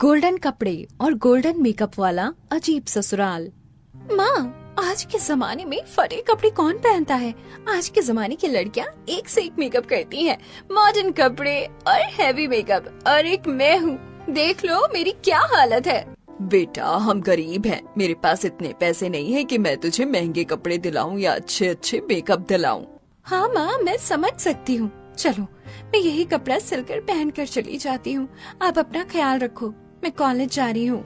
Golden कपड़े और golden makeup वाला अजीब ससुराल। माँ, आज के जमाने में फटे कपड़े कौन पहनता है? आज के जमाने की लड़कियाँ एक से एक मेकअप करती हैं, मॉडर्न कपड़े और हैवी मेकअप, और एक मैं हूँ। देख लो मेरी क्या हालत है। बेटा, हम गरीब हैं, मेरे पास इतने पैसे नहीं है कि मैं तुझे महंगे कपड़े दिलाऊं या अच्छे अच्छे मेकअप दिलाऊं। हाँ माँ, मैं समझ सकती हूँ। चलो, मैं यही कपड़ा सिलकर पहन कर चली जाती हूँ। आप अपना ख्याल रखो, मैं कॉलेज जा रही हूँ।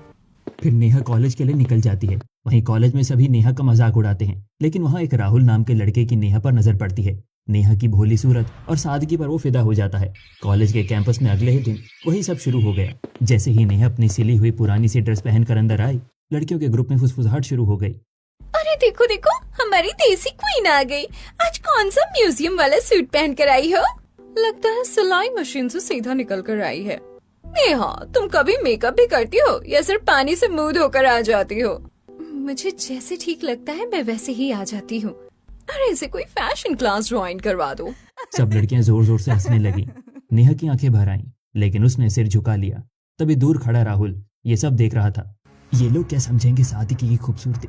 फिर नेहा कॉलेज के लिए निकल जाती है। वहीं कॉलेज में सभी नेहा का मजाक उड़ाते हैं, लेकिन वहाँ एक राहुल नाम के लड़के की नेहा पर नजर पड़ती है। नेहा की भोली सूरत और सादगी पर वो फिदा हो जाता है। कॉलेज के कैंपस में अगले ही दिन वही सब शुरू हो गया। जैसे ही नेहा अपनी सिली हुई पुरानी सी ड्रेस पहनकर अंदर आई, लड़कियों के ग्रुप में फुसफुसाहट शुरू हो गई। अरे देखो देखो, हमारी देसी क्वीन आ गई। आज कौन सा म्यूजियम वाला सूट पहन कर आई हो? लगता है सिलाई मशीन से सीधा निकल कर आई है। नेहा, तुम कभी मेकअप भी करती हो या सिर्फ पानी से मुंह धोकर आ जाती हो? मुझे जैसे ठीक लगता है मैं वैसे ही आ जाती हूँ। अरे इसे कोई फैशन क्लास ज्वाइन करवा दो। सब लड़कियां जोर जोर से हंसने लगी। नेहा की आंखें भर आईं, लेकिन उसने सिर झुका लिया। तभी दूर खड़ा राहुल ये सब देख रहा था। ये लोग क्या समझेंगे सादगी की खूबसूरती?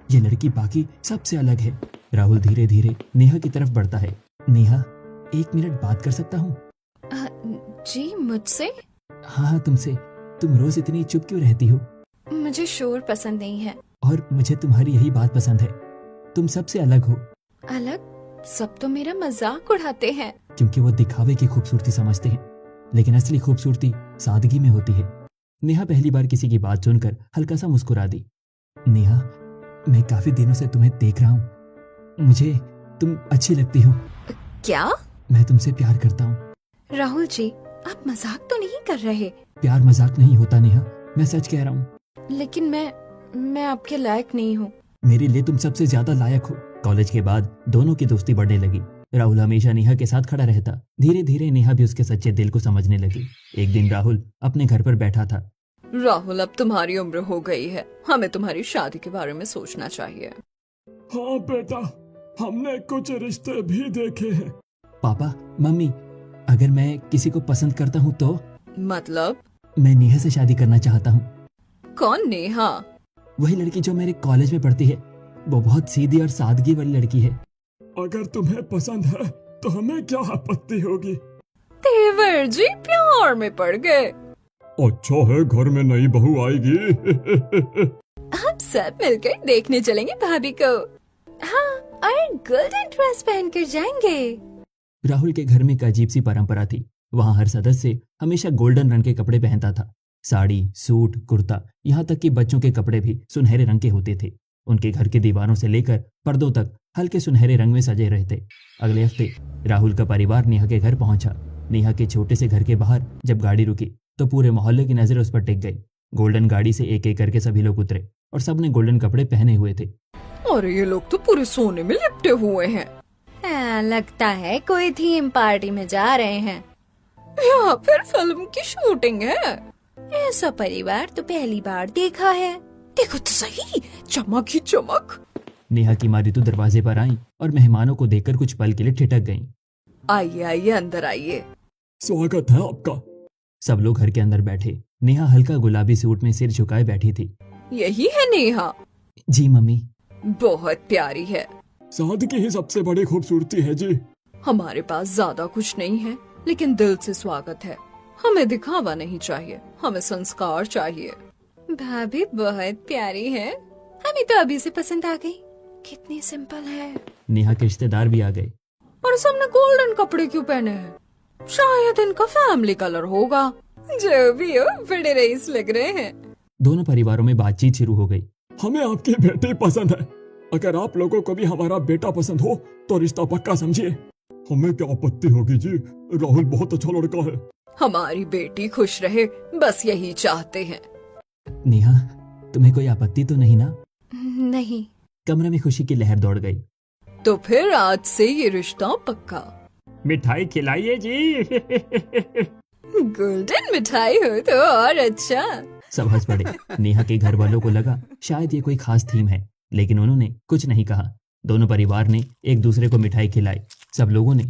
ये लड़की बाकी सबसे अलग है। राहुल धीरे धीरे नेहा की तरफ बढ़ता है। नेहा, 1 मिनट बात कर सकता हूँ? जी, मुझसे? हाँ, तुमसे। तुम रोज इतनी चुप क्यों रहती हो? मुझे शोर पसंद नहीं है। और मुझे तुम्हारी यही बात पसंद है, तुम सबसे अलग हो। अलग? सब तो मेरा मजाक उड़ाते हैं। क्योंकि वो दिखावे की खूबसूरती समझते हैं, लेकिन असली खूबसूरती सादगी में होती है। नेहा पहली बार किसी की बात सुनकर हल्का सा मुस्कुरा दी। नेहा, मैं काफी दिनों से तुम्हें देख रहा हूँ, मुझे तुम अच्छी लगती हो। क्या? मैं तुमसे प्यार करता हूँ। राहुल जी, आप मजाक तो नहीं कर रहे? प्यार मजाक नहीं होता नेहा, मैं सच कह रहा हूँ। लेकिन मैं आपके लायक नहीं हूँ। मेरे लिए तुम सबसे ज्यादा लायक हो। कॉलेज के बाद दोनों की दोस्ती बढ़ने लगी। राहुल हमेशा नेहा के साथ खड़ा रहता। धीरे धीरे नेहा भी उसके सच्चे दिल को समझने लगी। एक दिन राहुल अपने घर पर बैठा था। राहुल, अब तुम्हारी उम्र हो गई है, हमें तुम्हारी शादी के बारे में सोचना चाहिए। हाँ बेटा, हमने कुछ रिश्ते भी देखे हैं। पापा, मम्मी, अगर मैं किसी को पसंद करता हूँ तो? मतलब? मैं नेहा से शादी करना चाहता हूँ। कौन नेहा? वही लड़की जो मेरे कॉलेज में पढ़ती है। वो बहुत सीधी और सादगी वाली लड़की है। अगर तुम्हें पसंद है तो हमें क्या आपत्ति होगी? तेवर जी प्यार में पड़ गए। अच्छा है, घर में नई बहू आएगी। हम सब मिलकर देखने चलेंगे भाभी को। हाँ, और गोल्डन ड्रेस पहन कर जाएंगे। राहुल के घर में एक अजीब सी परंपरा थी। वहाँ हर सदस्य हमेशा गोल्डन रंग के कपड़े पहनता था। साड़ी, सूट, कुर्ता, यहाँ तक कि बच्चों के कपड़े भी सुनहरे रंग के होते थे। उनके घर की दीवारों से लेकर पर्दों तक हल्के सुनहरे रंग में सजे रहे थे। अगले हफ्ते राहुल का परिवार नेहा के घर पहुंचा। नेहा के छोटे से घर के बाहर जब गाड़ी रुकी तो पूरे मोहल्ले की नजर उस पर टिक गई। गोल्डन गाड़ी से एक एक करके सभी लोग उतरे और सबने गोल्डन कपड़े पहने हुए थे। और ये लोग तो पूरे सोने में लिपटे हुए हैं। लगता है कोई थीम पार्टी में जा रहे हैं या फिर फिल्म की शूटिंग है। ऐसा परिवार तो पहली बार देखा है। देखो तो सही, चमक ही चमक। नेहा की माँ रितु दरवाजे पर आई और मेहमानों को देखकर कुछ पल के लिए ठिठक गईं। आइए आइए, अंदर आइए। स्वागत है आपका। सब लोग घर के अंदर बैठे। नेहा हल्का गुलाबी सूट में सिर झुकाए बैठी थी। यही है नेहा? जी मम्मी। बहुत प्यारी है। सादगी ही सबसे बड़ी खूबसूरती है जी। हमारे पास ज्यादा कुछ नहीं है, लेकिन दिल से स्वागत है। हमें दिखावा नहीं चाहिए, हमें संस्कार चाहिए। भाभी बहुत प्यारी है, हमें तो अभी से पसंद आ गई। कितनी सिंपल है। नेहा के रिश्तेदार भी आ गए। और सबने गोल्डन कपड़े क्यों पहने हैं? शायद इनका फैमिली कलर होगा। जो भी हो, बड़े रईस लग रहे हैं। दोनों परिवारों में बातचीत शुरू हो गई। हमें आपकी बेटी पसंद है। अगर आप लोगों को भी हमारा बेटा पसंद हो तो रिश्ता पक्का समझिए। हमें क्या आपत्ति होगी जी, राहुल बहुत अच्छा लड़का है। हमारी बेटी खुश रहे, बस यही चाहते हैं। नेहा, तुम्हें कोई आपत्ति तो नहीं ना? नहीं। कमरे में खुशी की लहर दौड़ गई। तो फिर आज से ये रिश्ता पक्का। मिठाई खिलाइए जी। गोल्डन मिठाई हो तो और अच्छा। सब हंस पड़े। नेहा के घर वालों को लगा शायद ये कोई खास थीम है, लेकिन उन्होंने कुछ नहीं कहा। दोनों परिवार ने एक दूसरे को मिठाई खिलाई। सब लोगों ने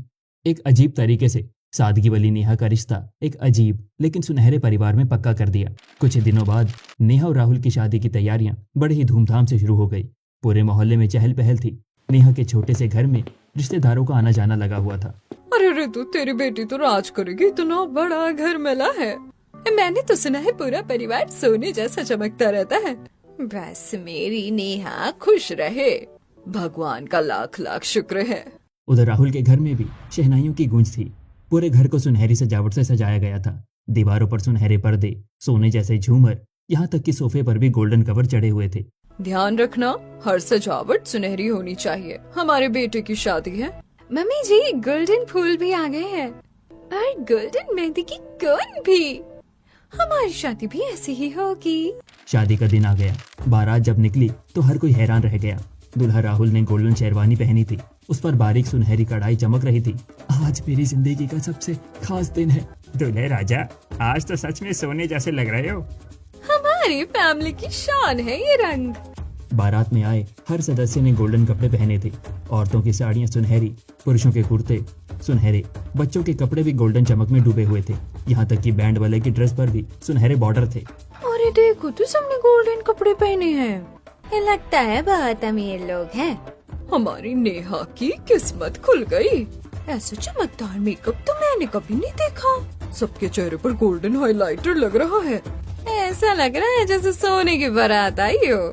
एक अजीब तरीके से सादगी वाली नेहा का रिश्ता एक अजीब लेकिन सुनहरे परिवार में पक्का कर दिया। कुछ ही दिनों बाद नेहा और राहुल की शादी की तैयारियां बड़े ही धूमधाम से शुरू हो गई। पूरे मोहल्ले में चहल पहल थी। नेहा के छोटे से घर में रिश्तेदारों का आना जाना लगा हुआ था। अरे ऋतु, तेरी बेटी तो राज करेगी, इतना बड़ा घर मिला है। मैंने तो सुना है पूरा परिवार सोने जैसा चमकता रहता है। बस मेरी नेहा खुश रहे, भगवान का लाख लाख शुक्र है। उधर राहुल के घर में भी शहनाइयों की गूंज थी। पूरे घर को सुनहरी सजावट से सजाया गया था। दीवारों पर सुनहरे पर्दे, सोने जैसे झूमर, यहाँ तक कि सोफे पर भी गोल्डन कवर चढ़े हुए थे। ध्यान रखना, हर सजावट सुनहरी होनी चाहिए। हमारे बेटे की शादी है। मम्मी जी, गोल्डन फूल भी आ गए हैं और गोल्डन मेहंदी की कोन भी। हमारी शादी भी ऐसी ही होगी। शादी का दिन आ गया। बारात जब निकली तो हर कोई हैरान रह गया। दुल्हा राहुल ने गोल्डन शेरवानी पहनी थी। उस पर बारीक सुनहरी कढ़ाई चमक रही थी। आज मेरी जिंदगी का सबसे खास दिन है। दूल्हे राजा, आज तो सच में सोने जैसे लग रहे हो। हमारी फैमिली की शान है ये रंग। बारात में आए हर सदस्य ने गोल्डन कपड़े पहने थे। औरतों की साड़ियाँ सुनहरी, पुरुषों के कुर्ते सुनहरे, बच्चों के कपड़े भी गोल्डन चमक में डूबे हुए थे। यहाँ तक कि बैंड वाले की ड्रेस पर भी सुनहरे बॉर्डर थे। अरे देखो तो सबने गोल्डन कपड़े पहने हैं। लगता है बहुत अमीर लोग हैं। हमारी नेहा की किस्मत खुल गई। ऐसा चमकदार मेकअप तो मैंने कभी नहीं देखा। सबके चेहरे पर गोल्डन हाइलाइटर लग रहा है। ऐसा लग रहा है जैसे सोने की बारात आई हो।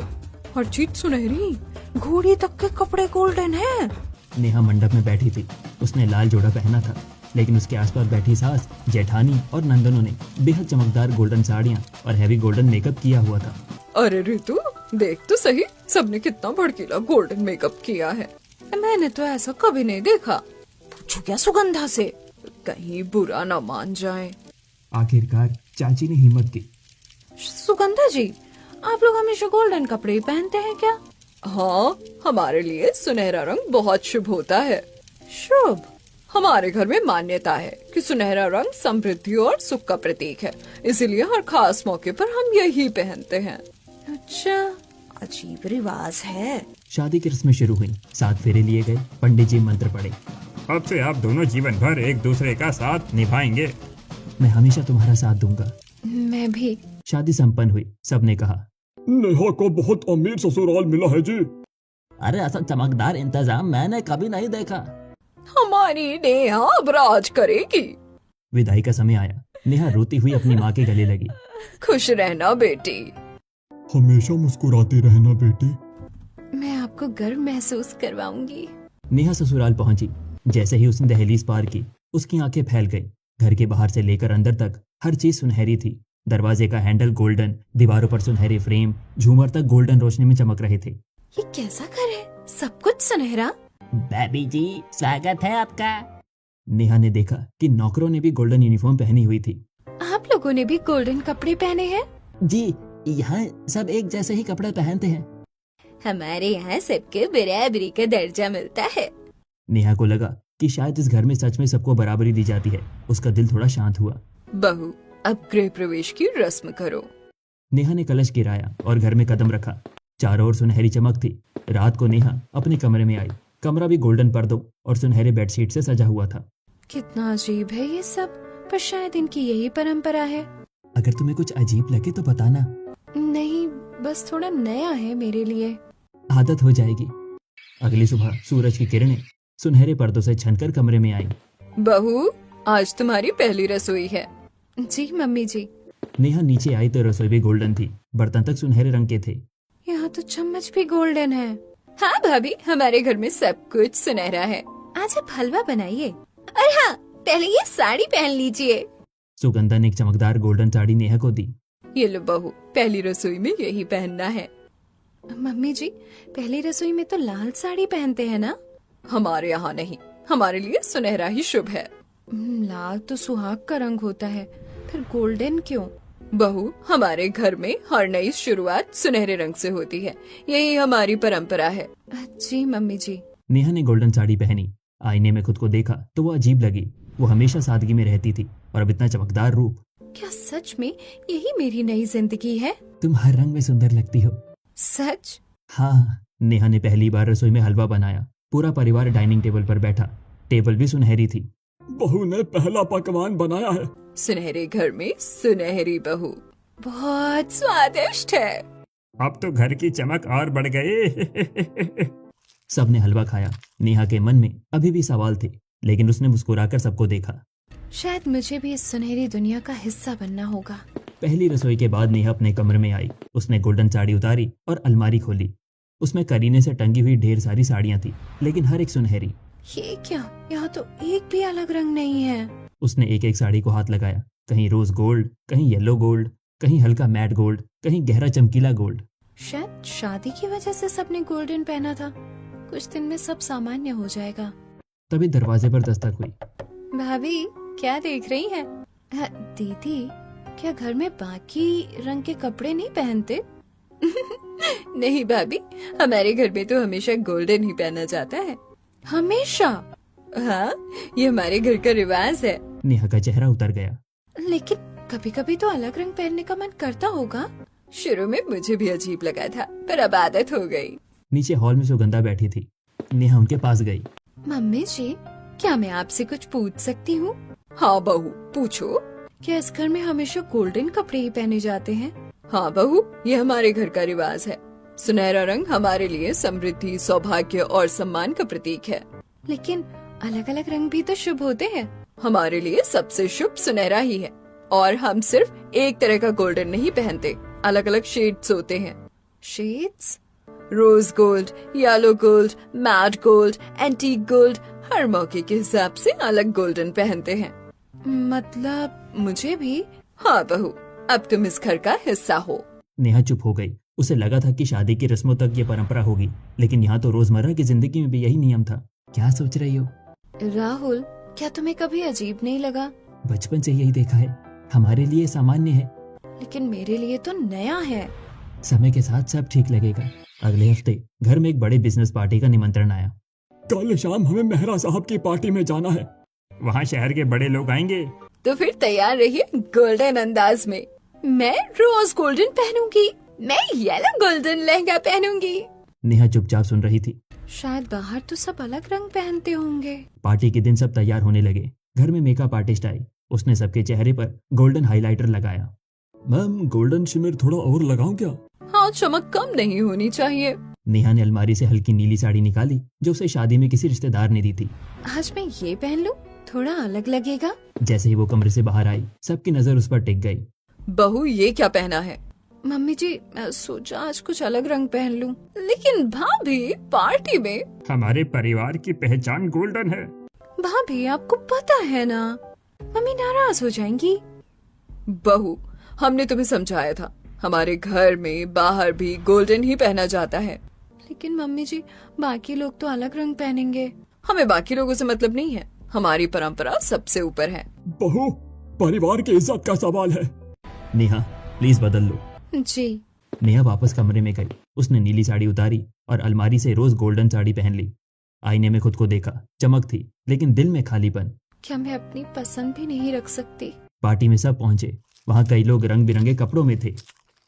हर चीज सुनहरी, घोड़ी तक के कपड़े गोल्डन हैं। नेहा मंडप में बैठी थी। उसने लाल जोड़ा पहना था, लेकिन उसके आसपास बैठी सास, जेठानी और नंदनों ने बेहद चमकदार गोल्डन साड़ियाँ और हैवी गोल्डन मेकअप किया हुआ था। अरे ऋतु, देख तो सही, सबने कितना भड़कीला गोल्डन मेकअप किया है। मैंने तो ऐसा कभी नहीं देखा। पूछो क्या सुगंधा से, कहीं बुरा ना मान जाए। आखिरकार चाची ने हिम्मत की। सुगंधा जी, आप लोग हमेशा गोल्डन कपड़े ही पहनते हैं क्या? हाँ, हमारे लिए सुनहरा रंग बहुत शुभ होता है। शुभ? हमारे घर में मान्यता है कि सुनहरा रंग समृद्धि और सुख का प्रतीक है, इसीलिए हर खास मौके पर हम यही पहनते हैं। अच्छा, अजीब रिवाज है। शादी की रस्में शुरू हुई। 7 फेरे लिए गए। पंडित जी मंत्र पढ़े। अब से आप दोनों जीवन भर एक दूसरे का साथ निभाएंगे। मैं हमेशा तुम्हारा साथ दूंगा। मैं भी। शादी संपन्न हुई। सबने कहा, नेहा को बहुत अमीर ससुराल मिला है जी। अरे ऐसा चमकदार इंतजाम मैंने कभी नहीं देखा। हमारी नेहा अब राज करेगी। विदाई का समय आया। नेहा रोती हुई अपनी माँ के गले लगी। खुश रहना बेटी। हमेशा मुस्कुराती रहना बेटी। मैं आपको गर्व महसूस करवाऊंगी। नेहा ससुराल पहुंची। जैसे ही उसने दहलीज पार की, उसकी आंखें फैल गईं। घर के बाहर से लेकर अंदर तक हर चीज सुनहरी थी। दरवाजे का हैंडल गोल्डन, दीवारों पर सुनहरे फ्रेम, झूमर तक गोल्डन रोशनी में चमक रहे थे। ये कैसा घर है? सब कुछ सुनहरा। बेबी जी, स्वागत है आपका। नेहा ने देखा कि नौकरों ने भी गोल्डन यूनिफॉर्म पहनी हुई थी। आप लोगों ने भी गोल्डन कपड़े पहने हैं? जी, यहाँ सब एक जैसे ही कपड़े पहनते हैं। हमारे यहाँ सबको बराबरी का दर्जा मिलता है। नेहा को लगा कि शायद इस घर में सच में सबको बराबरी दी जाती है। उसका दिल थोड़ा शांत हुआ। बहू, अब गृह प्रवेश की रस्म करो। नेहा ने कलश गिराया और घर में कदम रखा। चारों ओर सुनहरी चमक थी। रात को नेहा अपने कमरे में आई। कमरा भी गोल्डन पर्दों और सुनहरे बेडशीट से सजा हुआ था। कितना अजीब है ये सब, पर शायद इनकी यही परंपरा है। अगर तुम्हें कुछ अजीब लगे तो बताना। नहीं, बस थोड़ा नया है मेरे लिए। आदत हो जाएगी। अगली सुबह सूरज की किरणें सुनहरे पर्दों से छनकर कमरे में आई। बहू, आज तुम्हारी पहली रसोई है। जी मम्मी जी। नेहा नीचे आई तो रसोई भी गोल्डन थी। बर्तन तक सुनहरे रंग के थे। यहाँ तो चम्मच भी गोल्डन है। हाँ भाभी, हमारे घर में सब कुछ सुनहरा है। आज आप हलवा बनाइए। और हाँ, पहले ये साड़ी पहन लीजिए। सुगंधा ने एक चमकदार गोल्डन साड़ी नेहा को दी। ये लो बहू, पहली रसोई में यही पहनना है। मम्मी जी, पहली रसोई में तो लाल साड़ी पहनते हैं ना? हमारे यहाँ नहीं, हमारे लिए सुनहरा ही शुभ है। लाल तो सुहाग का रंग होता है, फिर गोल्डन क्यों? बहू, हमारे घर में हर नई शुरुआत सुनहरे रंग से होती है। यही हमारी परंपरा है। जी मम्मी जी। नेहा ने गोल्डन साड़ी पहनी। आईने में खुद को देखा तो वो अजीब लगी। वो हमेशा सादगी में रहती थी और अब इतना चमकदार रूप। क्या सच में यही मेरी नई जिंदगी है? तुम हर रंग में सुंदर लगती हो। सच? हाँ। नेहा ने पहली बार रसोई में हलवा बनाया। पूरा परिवार डाइनिंग टेबल पर बैठा। टेबल भी सुनहरी थी। बहू ने पहला पकवान बनाया है। सुनहरे घर में सुनहरी बहू, बहुत स्वादिष्ट है। अब तो घर की चमक और बढ़ गई। सबने हलवा खाया। नेहा के मन में अभी भी सवाल थे, लेकिन उसने मुस्कुराकर सबको देखा। शायद मुझे भी इस सुनहरी दुनिया का हिस्सा बनना होगा। पहली रसोई के बाद नेहा अपने कमरे में आई। उसने गोल्डन साड़ी उतारी और अलमारी खोली। उसमें करीने से टंगी हुई ढेर सारी साड़ियां थी, लेकिन हर एक सुनहरी। ये क्या, यहाँ तो एक भी अलग रंग नहीं है। उसने एक एक साड़ी को हाथ लगाया। कहीं रोज गोल्ड, कहीं येलो गोल्ड, कहीं हल्का मैट गोल्ड, कहीं गहरा चमकीला गोल्ड। शायद शादी की वजह से सबने गोल्डन पहना था। कुछ दिन में सब सामान्य हो जाएगा। तभी दरवाजे पर दस्तक हुई। भाभी, क्या देख रही हैं? दीदी, क्या घर में बाकी रंग के कपड़े नहीं पहनते? नहीं भाभी, हमारे घर में तो हमेशा गोल्डन ही पहना जाता है। हमेशा? हाँ, ये हमारे घर का रिवाज है। नेहा का चेहरा उतर गया। लेकिन कभी कभी तो अलग रंग पहनने का मन करता होगा। शुरू में मुझे भी अजीब लगा था, पर अब आदत हो गई। नीचे हॉल में सुगंधा बैठी थी। नेहा उनके पास गई। मम्मी जी, क्या मैं आपसे कुछ पूछ सकती हूँ? हाँ बहू, पूछो। क्या इस घर में हमेशा गोल्डन कपड़े ही पहने जाते हैं? हाँ बहू, ये हमारे घर का रिवाज है। सुनहरा रंग हमारे लिए समृद्धि, सौभाग्य और सम्मान का प्रतीक है। लेकिन अलग अलग रंग भी तो शुभ होते हैं। हमारे लिए सबसे शुभ सुनहरा ही है। और हम सिर्फ एक तरह का गोल्डन नहीं पहनते, अलग अलग शेड्स होते हैं। Shades? Rose gold, yellow gold, matte gold, antique gold, हर मौके के हिसाब से अलग गोल्डन पहनते हैं। मतलब मुझे भी? हाँ बहू, अब तुम इस घर का हिस्सा हो। नेहा चुप हो गई। उसे लगा था कि शादी की रस्मों तक ये परंपरा होगी, लेकिन यहाँ तो रोजमर्रा की जिंदगी में भी यही नियम था। क्या सोच रही हो? राहुल, क्या तुम्हें कभी अजीब नहीं लगा? बचपन से यही देखा है। हमारे लिए सामान्य है, लेकिन मेरे लिए तो नया है। समय के साथ सब ठीक लगेगा। अगले हफ्ते घर में एक बड़े बिजनेस पार्टी का निमंत्रण आया। कल शाम हमें मेहरा साहब की पार्टी में जाना है। वहाँ शहर के बड़े लोग आएंगे। तो फिर तैयार रहिए गोल्डन अंदाज में। मैं रोज गोल्डन पहनूंगी, मैं येलो गोल्डन लहंगा पहनूंगी। नेहा चुपचाप सुन रही थी। शायद बाहर तो सब अलग रंग पहनते होंगे। पार्टी के दिन सब तैयार होने लगे। घर में मेकअप आर्टिस्ट आई। उसने सबके चेहरे पर गोल्डन हाइलाइटर लगाया। मैम, गोल्डन शिमर थोड़ा और लगाऊं क्या? हाँ, चमक कम नहीं होनी चाहिए। नेहा ने अलमारी से हल्की नीली साड़ी निकाली जो उसे शादी में किसी रिश्तेदार ने दी थी। आज मैं ये पहन लूं, थोड़ा अलग लगेगा। जैसे ही वो कमरे से बाहर आई, सबकी नजर उस पर टिक गई। बहू, ये क्या पहना है? मम्मी जी, मैं सोचा आज कुछ अलग रंग पहन लूं। लेकिन भाभी, पार्टी में हमारे परिवार की पहचान गोल्डन है। भाभी, आपको पता है ना, मम्मी नाराज हो जाएंगी। बहू, हमने तुम्हें समझाया था, हमारे घर में बाहर भी गोल्डन ही पहना जाता है। लेकिन मम्मी जी, बाकी लोग तो अलग रंग पहनेंगे। हमें बाकी लोगों से मतलब नहीं है, हमारी परंपरा सबसे ऊपर है। बहू, परिवार की इज्जत का सवाल है। नेहा, प्लीज बदल लो। जी। नेहा वापस कमरे में गई। उसने नीली साड़ी उतारी और अलमारी से रोज गोल्डन साड़ी पहन ली। आईने में खुद को देखा। चमक थी, लेकिन दिल में खालीपन। क्या मैं अपनी पसंद भी नहीं रख सकती? पार्टी में सब पहुंचे। वहां कई लोग रंग बिरंगे कपड़ों में थे,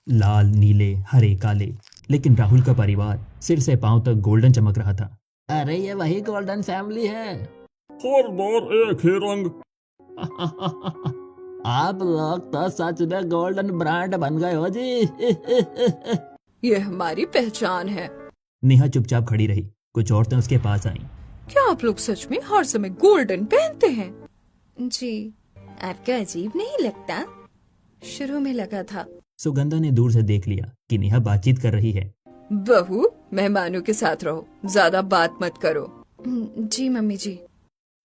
लाल, नीले, हरे, काले। लेकिन राहुल का परिवार सिर से पांव तक गोल्डन चमक रहा था। अरे ये वही गोल्डन फैमिली है। हर बार एक ही रंग। आप लोग तो सच में गोल्डन ब्रांड बन गए हो जी। ये हमारी पहचान है। नेहा चुपचाप खड़ी रही। कुछ औरतें उसके पास आईं। क्या आप लोग सच में हर समय गोल्डन पहनते हैं? जी। आपको अजीब नहीं लगता? शुरू में लगा था। सुगंधा ने दूर से देख लिया कि नेहा बातचीत कर रही है। बहू, मेहमानों के साथ रहो, ज्यादा बात मत करो। जी मम्मी जी।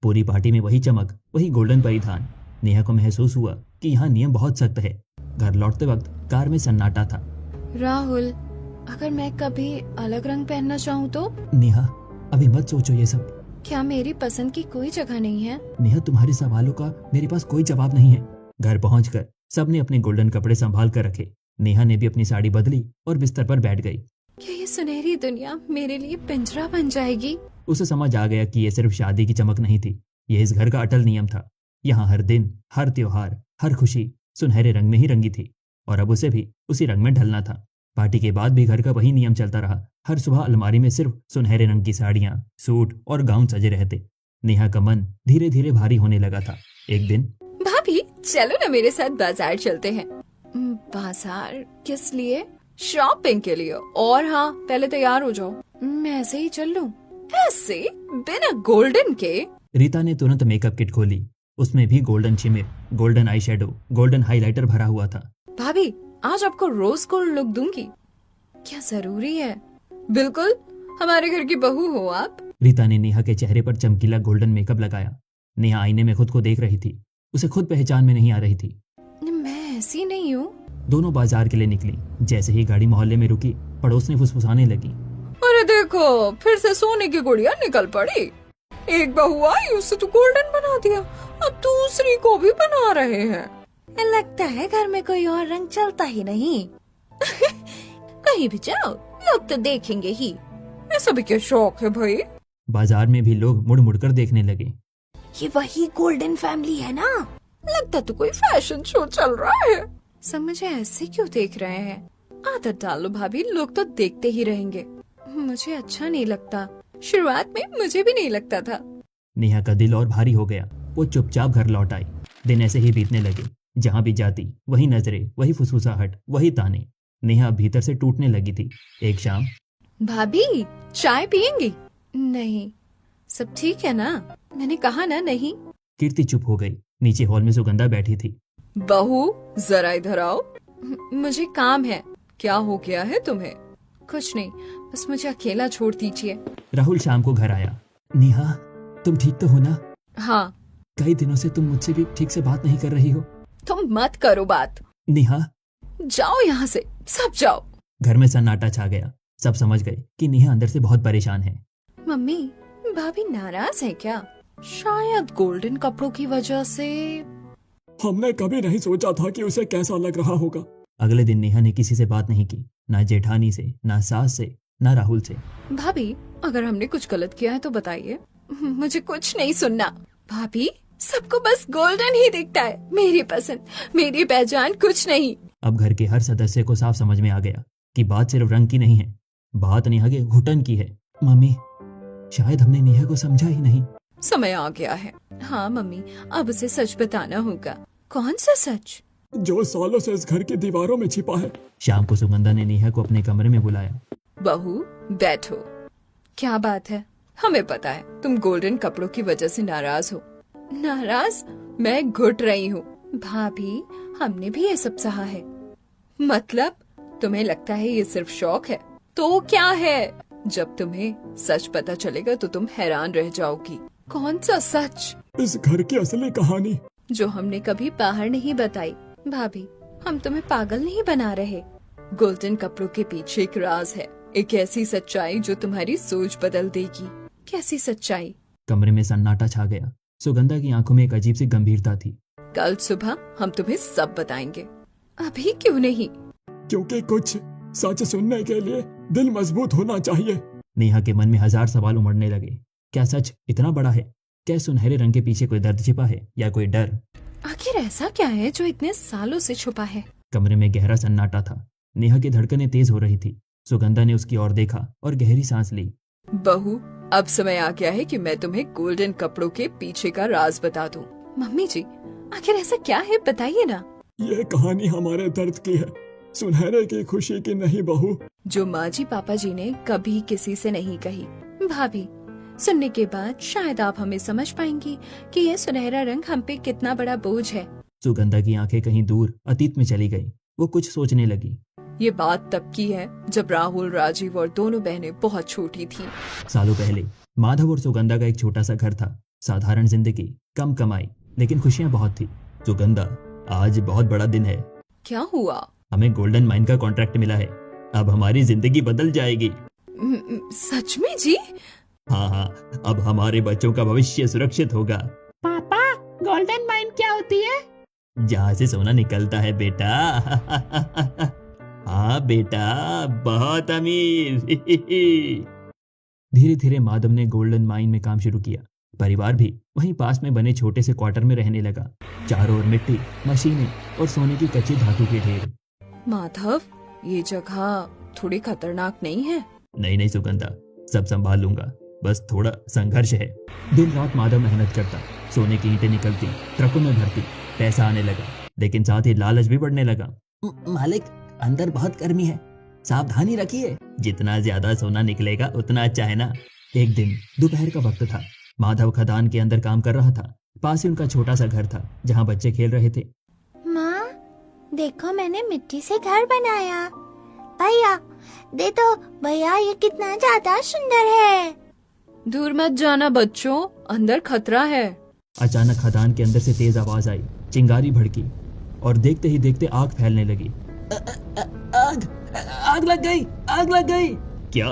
पूरी पार्टी में वही चमक, वही गोल्डन परिधान। नेहा को महसूस हुआ कि यहाँ नियम बहुत सख्त है। घर लौटते वक्त कार में सन्नाटा था। राहुल, अगर मैं कभी अलग रंग पहनना चाहूँ तो? नेहा, अभी मत सोचो ये सब। क्या मेरी पसंद की कोई जगह नहीं है? नेहा, तुम्हारे सवालों का मेरे पास कोई जवाब नहीं है। घर पहुंचकर सबने अपने गोल्डन कपड़े संभाल कर रखे। नेहा ने भी अपनी साड़ी बदली और बिस्तर पर बैठ गई। क्या ये सुनहरी दुनिया मेरे लिए पिंजरा बन जाएगी? उसे समझ आ गया कि ये सिर्फ शादी की चमक नहीं थी, ये इस घर का अटल नियम था। यहाँ हर दिन, हर त्योहार, हर खुशी सुनहरे रंग में ही रंगी थी और अब उसे भी उसी रंग में ढलना था। पार्टी के बाद भी घर का वही नियम चलता रहा। हर सुबह अलमारी में सिर्फ सुनहरे रंग की साड़ियां, सूट और गाउन सजे रहते। नेहा का मन धीरे धीरे भारी होने लगा था। एक दिन भाभी चलो ना मेरे साथ बाजार चलते हैं। बाजार किस लिए? शॉपिंग के लिए। और हाँ, पहले तैयार हो जाओ। मैं ऐसे ही चल लूं? ऐसे बिना गोल्डन के? रीता ने तुरंत मेकअप किट खोली। उसमें भी golden shimmer, golden eye shadow, golden highlighter भरा हुआ था। भाभी आज आपको रोज गोल्ड लुक दूंगी। क्या जरूरी है? बिल्कुल, हमारे घर की बहू हो आप। रीता ने नेहा के चेहरे पर चमकीला गोल्डन मेकअप लगाया। नेहा आईने में खुद को देख रही थी। उसे खुद पहचान में नहीं आ रही थी। मैं ऐसी नहीं हूँ। दोनों बाजार के लिए निकली। जैसे ही गाड़ी मोहल्ले में रुकी, पड़ोस ने फुसफुसाने लगी। अरे देखो, फिर से सोने की गुड़िया निकल पड़ी। एक बहू आई, उसे तो गोल्डन बना दिया, अब दूसरी को भी बना रहे हैं। लगता है घर में कोई और रंग चलता ही नहीं। कहीं भी जाओ लोग तो देखेंगे ही। ये सभी क्या शौक है भाई। बाजार में भी लोग मुड़ मुड़ कर देखने लगे। ये वही गोल्डन फैमिली है ना? लगता तो कोई फैशन शो चल रहा है। सब मुझे ऐसे क्यों देख रहे हैं? आदत डालो भाभी, लोग तो देखते ही रहेंगे। मुझे अच्छा नहीं लगता। शुरुआत में मुझे भी नहीं लगता था। नेहा का दिल और भारी हो गया। वो चुपचाप घर लौट आई। दिन ऐसे ही बीतने लगे। जहाँ भी जाती वही नजरें, वही फुसफुसाहट, वही ताने। नेहा भीतर से टूटने लगी थी। एक शाम, भाभी चाय पियेंगी? नहीं, सब ठीक है ना? मैंने कहा ना नहीं। कीर्ति चुप हो गई। नीचे हॉल में सुगंधा बैठी थी। बहू जरा इधर आओ। मुझे काम है। क्या हो गया है तुम्हें? कुछ नहीं, बस मुझे अकेला छोड़ दीजिए। राहुल शाम को घर आया। नेहा, तुम ठीक तो हो ना? हाँ। कई दिनों से तुम मुझसे भी ठीक से बात नहीं कर रही हो। तुम मत करो बात। नेहा, जाओ यहाँ से, सब जाओ। घर में सन्नाटा छा गया। सब समझ गए कि नेहा अंदर से बहुत परेशान है। मम्मी, भाभी नाराज है क्या? शायद गोल्डन कपड़ों की वजह से। हमने कभी नहीं सोचा था कि उसे कैसा लग रहा होगा। अगले दिन नेहा ने किसी से बात नहीं की, ना जेठानी से, ना सास से, ना राहुल से। भाभी अगर हमने कुछ गलत किया है तो बताइए। मुझे कुछ नहीं सुनना। भाभी सबको बस गोल्डन ही दिखता है। मेरी पसंद, मेरी पहचान कुछ नहीं। अब घर के हर सदस्य को साफ समझ में आ गया कि बात सिर्फ रंग की नहीं है, बात नेहा के घुटन की है। मम्मी, शायद हमने नेहा को समझा ही नहीं। समय आ गया है। हाँ मम्मी, अब उसे सच बताना होगा। कौन सा सच? जो सालों से इस घर की दीवारों में छिपा है। शाम को सुगंधा ने नेहा को अपने कमरे में बुलाया। बहू बैठो। क्या बात है? हमें पता है तुम गोल्डन कपड़ों की वजह से नाराज हो। नाराज? मैं घुट रही हूँ। भाभी हमने भी ये सब सहा है। मतलब तुम्हें लगता है ये सिर्फ शौक है? तो क्या है? जब तुम्हें सच पता चलेगा तो तुम हैरान रह जाओगी। कौन सा सच? इस घर की असली कहानी जो हमने कभी बाहर नहीं बताई। भाभी हम तुम्हें पागल नहीं बना रहे। गोल्डन कपड़ों के पीछे एक राज है, एक ऐसी सच्चाई जो तुम्हारी सोच बदल देगी। कैसी सच्चाई? कमरे में सन्नाटा छा गया। सुगंधा की आंखों में एक अजीब सी गंभीरता थी। कल सुबह हम तुम्हें सब बताएंगे। अभी क्यों नहीं? क्योंकि कुछ सच सुनने के लिए दिल मजबूत होना चाहिए। नेहा के मन में हजार सवाल उमड़ने लगे। क्या सच इतना बड़ा है? क्या सुनहरे रंग के पीछे कोई दर्द छिपा है या कोई डर? आखिर ऐसा क्या है जो इतने सालों से छुपा है? कमरे में गहरा सन्नाटा था। नेहा की धड़कनें तेज हो रही थी। सुगंधा ने उसकी ओर देखा और गहरी सांस ली। बहू अब समय आ गया है कि मैं तुम्हें गोल्डन कपड़ों के पीछे का राज बता दूं। मम्मी जी, आखिर ऐसा क्या है, बताइए ना। ये कहानी हमारे दर्द की है, सुनहरे की खुशी की नहीं बहू। जो माँ जी पापा जी ने कभी किसी से नहीं कही। भाभी सुनने के बाद शायद आप हमें समझ पाएंगी कि ये सुनहरा रंग हम पे कितना बड़ा बोझ है। सुगंधा की आंखें कहीं दूर अतीत में चली गई। वो कुछ सोचने लगी। ये बात तब की है जब राहुल, राजीव और दोनों बहनें बहुत छोटी थी। सालों पहले माधव और सुगंधा का एक छोटा सा घर था। साधारण जिंदगी, कम कमाई, लेकिन खुशियां बहुत थी। सुगंधा, आज बहुत बड़ा दिन है। क्या हुआ? हमें गोल्डन माइन का कॉन्ट्रैक्ट मिला है। अब हमारी जिंदगी बदल जाएगी। सच में जी? हाँ, अब हमारे बच्चों का भविष्य सुरक्षित होगा। पापा, गोल्डन माइन क्या होती है? जहाँ से सोना निकलता है बेटा। हाँ बेटा, बहुत अमीर। धीरे धीरे माधव ने गोल्डन माइन में काम शुरू किया। परिवार भी वहीं पास में बने छोटे से क्वार्टर में रहने लगा। चारों ओर मिट्टी, मशीनें और सोने की कच्ची धातु के ढेर। माधव, ये जगह थोड़ी खतरनाक नहीं है? नहीं सुगंधा, सब संभाल लूंगा। बस थोड़ा संघर्ष है। दिन रात माधव मेहनत करता, सोने की ईंटें निकलती, ट्रकों में भरती, पैसा आने लगा, लेकिन साथ ही लालच भी बढ़ने लगा। मालिक, अंदर बहुत गर्मी है, सावधानी रखिए। जितना ज्यादा सोना निकलेगा उतना अच्छा है ना। एक दिन दोपहर का वक्त था। माधव खदान के अंदर काम कर रहा था। पास ही उनका छोटा सा घर था जहाँ बच्चे खेल रहे थे। माँ, देखो मैंने मिट्टी से घर बनाया। भैया दे दो, भैया ये कितना ज्यादा सुंदर है। दूर मत जाना बच्चों, अंदर खतरा है। अचानक खदान के अंदर से तेज आवाज आई, चिंगारी भड़की और देखते ही देखते आग फैलने लगी। आग आग लग गई, आग लग गई। क्या?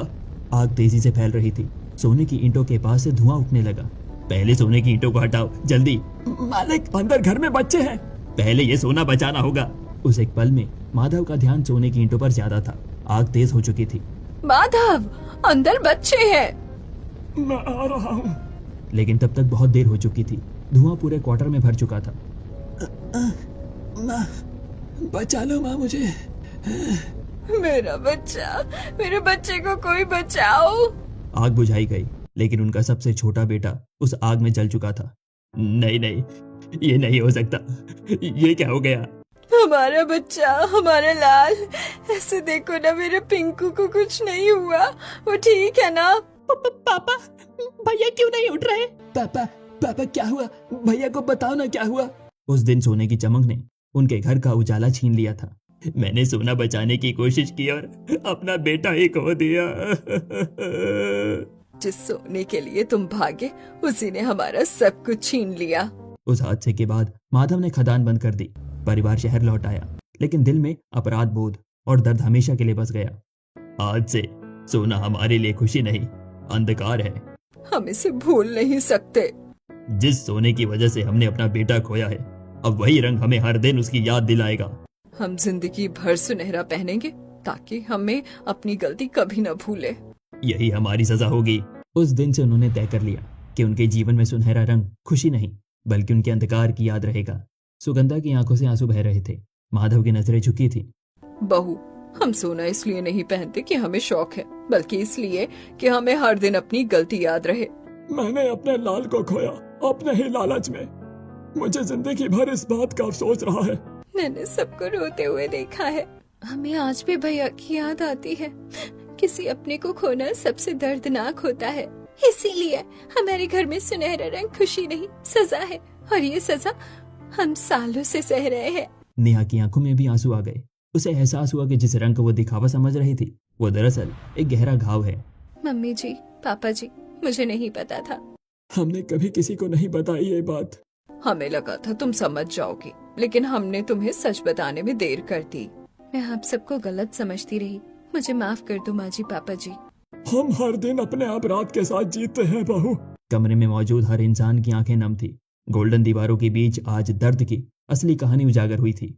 आग तेजी से फैल रही थी। सोने की ईंटों के पास से धुआं उठने लगा। पहले सोने की ईंटों को हटाओ, जल्दी। मालिक, अंदर घर में बच्चे हैं। पहले ये सोना बचाना होगा। उस एक पल में माधव का ध्यान सोने की ईंटों पर ज्यादा था। आग तेज हो चुकी थी। माधव, अंदर बच्चे हैं। मैं आ रहा हूँ। लेकिन तब तक बहुत देर हो चुकी थी। धुआं पूरे क्वार्टर में भर चुका था। माँ, बचा लो माँ मुझे। मेरा बच्चा, मेरे बच्चे को कोई बचाओ। आग बुझाई गई, लेकिन उनका सबसे छोटा बेटा उस आग में जल चुका था। नहीं नहीं, ये नहीं हो सकता। ये क्या हो गया? हमारा बच्चा, हमारा लाल। ऐसे देखो ना, मेरे पिंकू को कुछ नहीं हुआ, वो ठीक है ना? पापा, भैया क्यों नहीं उठ रहे? पापा, पापा क्या हुआ? भैया को बताओ ना क्या हुआ। उस दिन सोने की चमक ने उनके घर का उजाला छीन लिया था। मैंने सोना बचाने की कोशिश की और अपना बेटा ही खो दिया। जिस सोने के लिए तुम भागे, उसी ने हमारा सब कुछ छीन लिया। उस हादसे के बाद माधव ने खदान बंद कर दी। परिवार शहर लौट आया, लेकिन दिल में अपराध बोध और दर्द हमेशा के लिए बस गया। आज से सोना हमारे लिए खुशी नहीं, अंधकार है। हम इसे भूल नहीं सकते। जिस सोने की वजह से हमने अपना बेटा खोया है, अब वही रंग हमें हर दिन उसकी याद दिलाएगा। हम जिंदगी भर सुनहरा पहनेंगे ताकि हमें अपनी गलती कभी न भूले। यही हमारी सजा होगी। उस दिन से उन्होंने तय कर लिया कि उनके जीवन में सुनहरा रंग खुशी नहीं, बल्कि उनके अंधकार की याद रहेगा। सुगंधा की आंखों से आंसू बह रहे थे। माधव की नजरें झुकी थी। बहू, हम सोना इसलिए नहीं पहनते कि हमें शौक है, बल्कि इसलिए कि हमें हर दिन अपनी गलती याद रहे। मैंने अपने लाल को खोया अपने ही लालच में। मुझे जिंदगी भर इस बात का अफसोस रहा है। मैंने सबको रोते हुए देखा है। हमें आज भी भैया की याद आती है। किसी अपने को खोना सबसे दर्दनाक होता है, इसीलिए हमारे घर में सुनहरा रंग खुशी नहीं, सजा है, और ये सजा हम सालों से सह रहे हैं। नेहा की आंखों में भी आंसू आ गए। उसे एहसास हुआ कि जिस रंग को वो दिखावा समझ रही थी, वो दरअसल एक गहरा घाव है। मम्मी जी, पापा जी, मुझे नहीं पता था। हमने कभी किसी को नहीं बताई ये बात। हमें लगा था तुम समझ जाओगी, लेकिन हमने तुम्हें सच बताने में देर कर दी। मैं आप सबको गलत समझती रही, मुझे माफ कर दो माँ जी, पापा जी। हम हर दिन अपने अपराध के साथ जीते हैं बहू। कमरे में मौजूद हर इंसान की आंखें नम थी। गोल्डन दीवारों के बीच आज दर्द की असली कहानी उजागर हुई थी,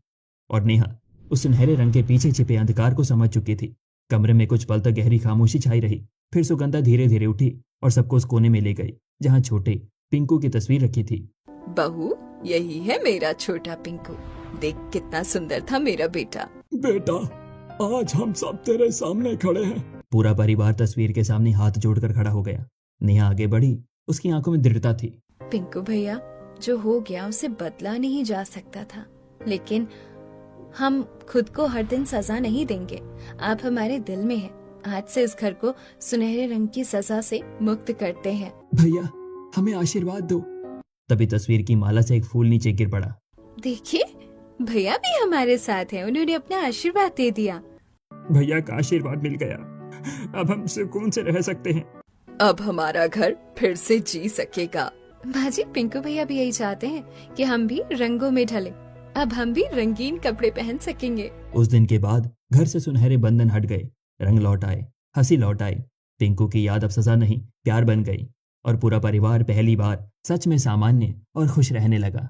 और नेहा उस सुनहरे रंग के पीछे छिपे अंधकार को समझ चुकी थी। कमरे में कुछ पल तक गहरी खामोशी छाई रही। फिर सुगंधा धीरे धीरे उठी और सबको उस कोने में ले गई जहाँ छोटे पिंकू की तस्वीर रखी थी। बहू, यही है मेरा छोटा पिंकू। देख कितना सुंदर था मेरा बेटा। बेटा, आज हम सब तेरे सामने खड़े हैं। पूरा परिवार तस्वीर के सामने हाथ जोड़कर खड़ा हो गया। नेहा आगे बढ़ी, उसकी आंखों में दृढ़ता थी। पिंकू भैया, जो हो गया उसे बदला नहीं जा सकता था, लेकिन हम खुद को हर दिन सजा नहीं देंगे। आप हमारे दिल में हैं। आज से इस घर को सुनहरे रंग की सजा से मुक्त करते हैं। भैया, हमें आशीर्वाद दो। तभी तस्वीर की माला से एक फूल नीचे गिर पड़ा। देखिए, भैया भी हमारे साथ हैं, उन्होंने अपना आशीर्वाद दे दिया। भैया का आशीर्वाद मिल गया, अब हम सुकून से रह सकते हैं। अब हमारा घर फिर से जी सकेगा। भाजी, पिंकू भैया भी यही चाहते हैं कि हम भी रंगों में ढले। अब हम भी रंगीन कपड़े पहन सकेंगे। उस दिन के बाद घर से सुनहरे बंधन हट गए, रंग लौट आए, हंसी लौट आई। पिंकू की याद अब सजा नहीं, प्यार बन गई, और पूरा परिवार पहली बार सच में सामान्य और खुश रहने लगा।